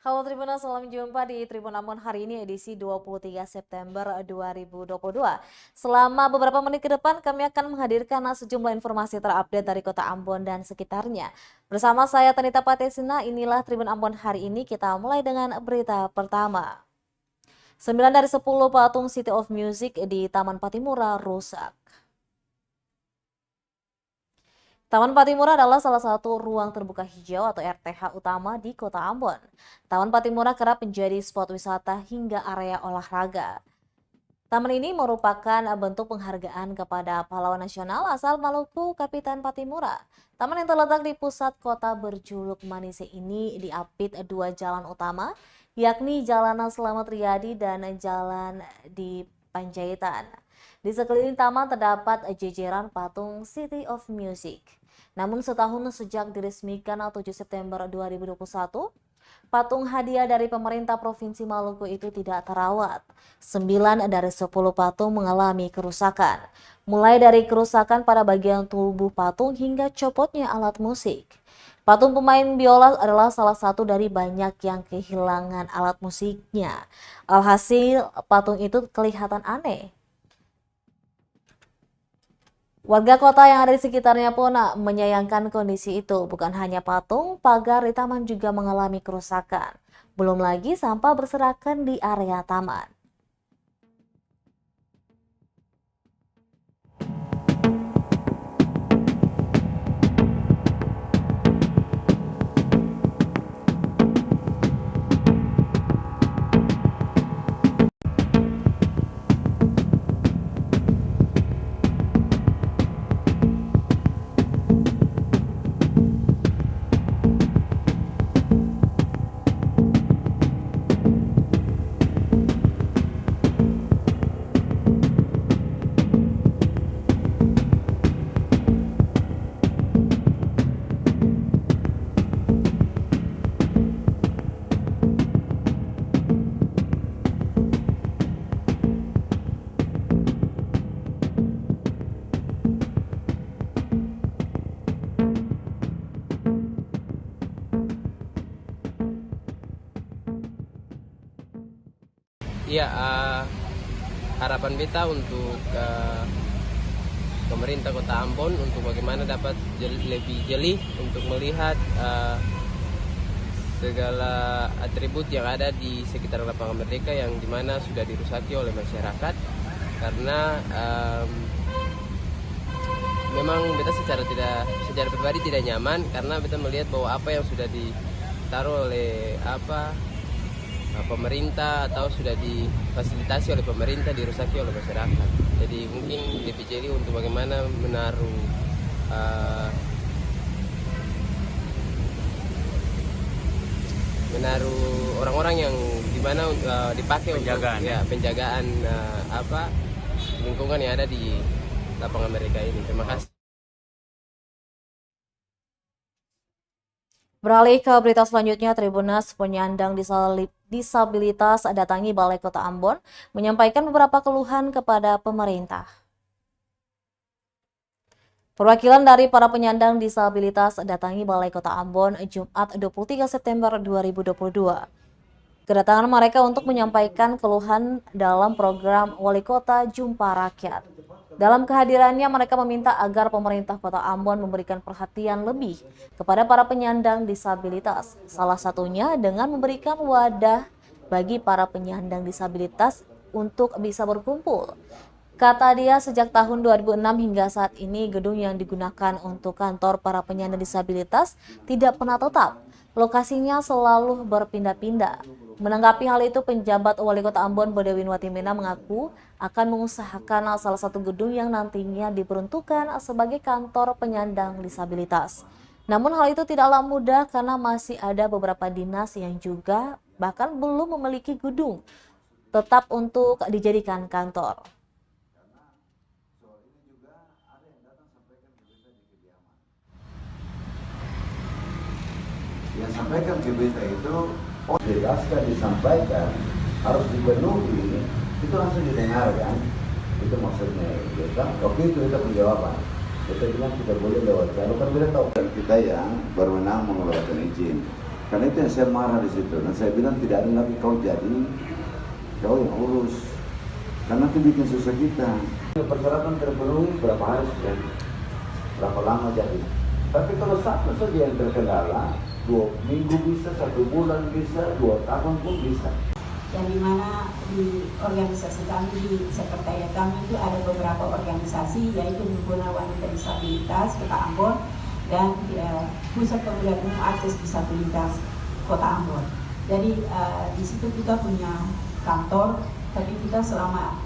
Halo Tribuners, salam jumpa di Tribun Ambon hari ini edisi 23 September 2022. Selama beberapa menit ke depan kami akan menghadirkan sejumlah informasi terupdate dari Kota Ambon dan sekitarnya. Bersama saya Tanita Patesina, inilah Tribun Ambon hari ini. Kita mulai dengan berita pertama. 9 dari 10 patung City of Music di Taman Patimura rusak. Taman Patimura adalah salah satu ruang terbuka hijau atau RTH utama di Kota Ambon. Taman Patimura kerap menjadi spot wisata hingga area olahraga. Taman ini merupakan bentuk penghargaan kepada pahlawan nasional asal Maluku, Kapitan Patimura. Taman yang terletak di pusat kota berjuluk Manise ini diapit dua jalan utama, yakni Jalan Slamet Riyadi dan Jalan di Panjaitan. Di sekeliling taman terdapat jejeran patung City of Music. Namun setahun sejak diresmikan 7 September 2021, patung hadiah dari pemerintah Provinsi Maluku itu tidak terawat. 9 dari 10 patung mengalami kerusakan. Mulai dari kerusakan pada bagian tubuh patung hingga copotnya alat musik. Patung pemain biola adalah salah satu dari banyak yang kehilangan alat musiknya. Alhasil, patung itu kelihatan aneh. Warga kota yang ada di sekitarnya pun menyayangkan kondisi itu. Bukan hanya patung, pagar di taman juga mengalami kerusakan. Belum lagi sampah berserakan di area taman. Iya, harapan beta untuk pemerintah Kota Ambon untuk bagaimana dapat lebih jeli untuk melihat segala atribut yang ada di sekitar lapangan Merdeka yang dimana sudah dirusaki oleh masyarakat karena memang beta secara pribadi tidak nyaman karena beta melihat bahwa apa yang sudah ditaruh oleh pemerintah atau sudah difasilitasi oleh pemerintah dirusaki oleh masyarakat. Jadi mungkin DPJD untuk bagaimana menaruh orang-orang yang dimana dipakai penjagaan, untuk penjagaan lingkungan yang ada di lapangan mereka ini. Terima kasih. Beralih ke berita selanjutnya, Tribuners penyandang disabilitas datangi Balai Kota Ambon menyampaikan beberapa keluhan kepada pemerintah. Perwakilan dari para penyandang disabilitas datangi Balai Kota Ambon Jumat 23 September 2022. Kedatangan mereka untuk menyampaikan keluhan dalam program Wali Kota Jumpa Rakyat. Dalam kehadirannya, mereka meminta agar pemerintah Kota Ambon memberikan perhatian lebih kepada para penyandang disabilitas. Salah satunya dengan memberikan wadah bagi para penyandang disabilitas untuk bisa berkumpul. Kata dia, sejak tahun 2006 hingga saat ini, gedung yang digunakan untuk kantor para penyandang disabilitas tidak pernah tetap. Lokasinya selalu berpindah-pindah. Menanggapi hal itu, penjabat Wali Kota Ambon Bodewin Watimena mengaku akan mengusahakan salah satu gedung yang nantinya diperuntukkan sebagai kantor penyandang disabilitas. Namun hal itu tidaklah mudah karena masih ada beberapa dinas yang juga bahkan belum memiliki gedung tetap untuk dijadikan kantor. Yang sampaikan ke berita itu jelaskan disampaikan harus dipenuhi itu langsung didengarkan itu maksudnya kita oke itu kita penjawaban kita bilang kita boleh lewat jalur kan kita tahu kan kita yang berwenang mengeluarkan izin Karena itu yang saya marah di situ. Dan saya bilang tidak ada lagi kau jadi, kau yang urus. Karena itu bikin susah kita. Persyaratan terpenuhi berapa hari sudah, berapa lama jadi. Tapi kalau satu saja yang terkendala, 2 minggu bisa, 1 bulan bisa, 2 tahun pun bisa. Yang dimana di organisasi kami, di sekretariat kami itu ada beberapa organisasi, yaitu Himpunan Wanita Disabilitas Kota Ambon dan Pusat Pemulihan Umum Akses Disabilitas Kota Ambon. Jadi di situ kita punya kantor, tapi kita selama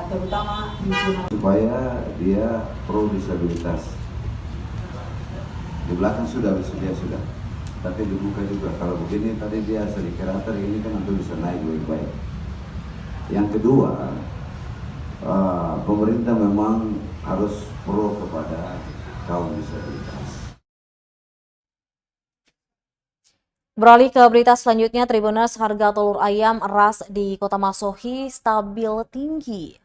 terutama himpunan Supaya dia pro disabilitas. Di belakang sudah. Tapi dibuka juga. Kalau begini tadi dia sedikit rater, ini kan nanti bisa naik lebih baik. Yang kedua, pemerintah memang harus pro kepada kaum disabilitas. Beralih ke berita selanjutnya, Tribuners, harga telur ayam ras di Kota Masohi stabil tinggi.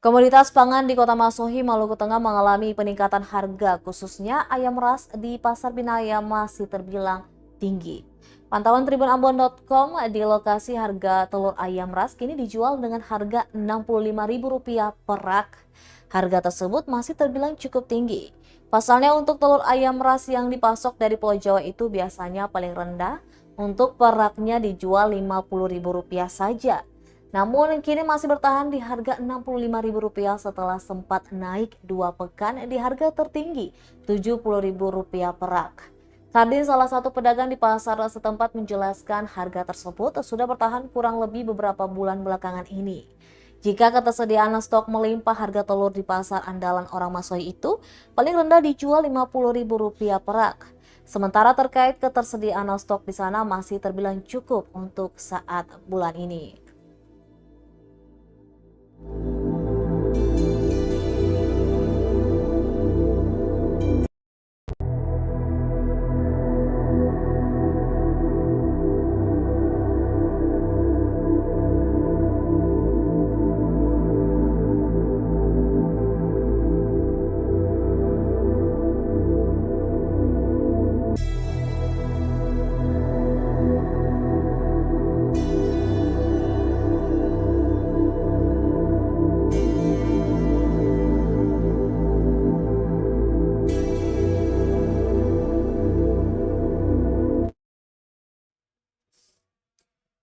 Komoditas pangan di Kota Masohi, Maluku Tengah mengalami peningkatan harga, khususnya ayam ras di Pasar Binaya masih terbilang tinggi. Pantauan tribunambon.com, di lokasi harga telur ayam ras kini dijual dengan harga Rp65.000 per rak. Harga tersebut masih terbilang cukup tinggi. Pasalnya untuk telur ayam ras yang dipasok dari Pulau Jawa itu biasanya paling rendah, untuk per raknya dijual Rp50.000 saja. Namun kini masih bertahan di harga Rp65.000 setelah sempat naik 2 pekan di harga tertinggi Rp70.000 per rak. Kardin, salah satu pedagang di pasar setempat, menjelaskan harga tersebut sudah bertahan kurang lebih beberapa bulan belakangan ini. Jika ketersediaan stok melimpah, harga telur di pasar andalan orang Masohi itu paling rendah dijual Rp50.000 per rak. Sementara terkait ketersediaan stok di sana masih terbilang cukup untuk saat bulan ini.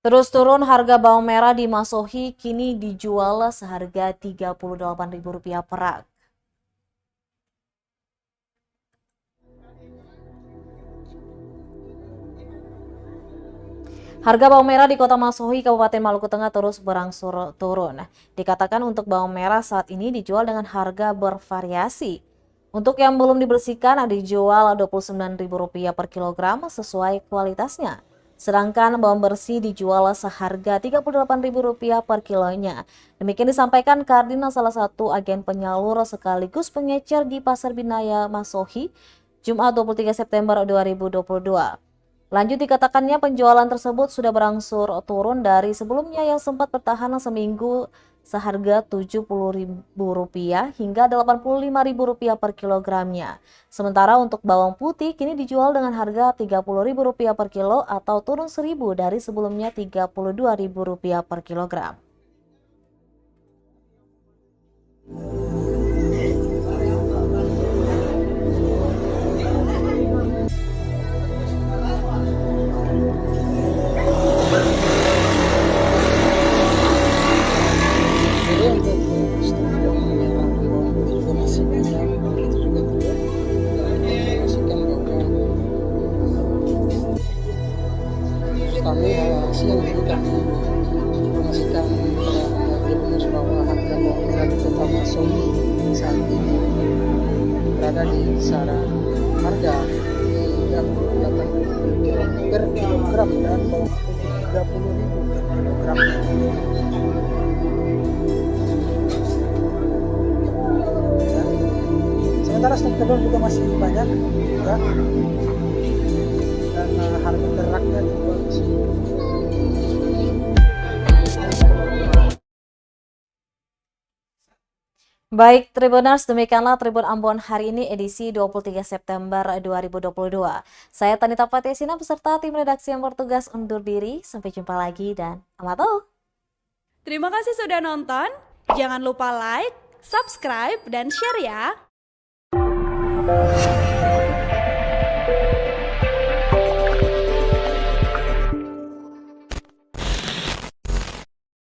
Terus turun, harga bawang merah di Masohi kini dijual seharga Rp38.000 per rak. Harga bawang merah di Kota Masohi, Kabupaten Maluku Tengah terus berangsur turun. Dikatakan untuk bawang merah saat ini dijual dengan harga bervariasi. Untuk yang belum dibersihkan dijual Rp29.000 per kilogram sesuai kualitasnya. Sedangkan bawang bersih dijual seharga Rp38.000 per kilonya. Demikian disampaikan Kardina, salah satu agen penyalur sekaligus pengecer di Pasar Binaya Masohi, Jumat 23 September 2022. Lanjut, dikatakannya penjualan tersebut sudah berangsur turun dari sebelumnya yang sempat bertahan seminggu seharga Rp70.000 hingga Rp85.000 per kilogramnya. Sementara untuk bawang putih kini dijual dengan harga Rp30.000 per kilo atau turun Rp1.000 dari sebelumnya Rp32.000 per kilogram. Kami siang juga informasikan Tribuners bahwa harga bawang merah di Kota Masohi saat ini berada di kisaran harga Rp38.000 per kilogram dan bawang putih Rp30.000 per kilogram. Ya. Sementara stok telur juga masih banyak, ya. Dan harga teraknya dijual di sini. Baik, Tribuners, demikianlah Tribun Ambon hari ini edisi 23 September 2022. Saya Tanita Patiasina beserta tim redaksi yang bertugas undur diri. Sampai jumpa lagi dan amato. Terima kasih sudah nonton. Jangan lupa like, subscribe, dan share ya.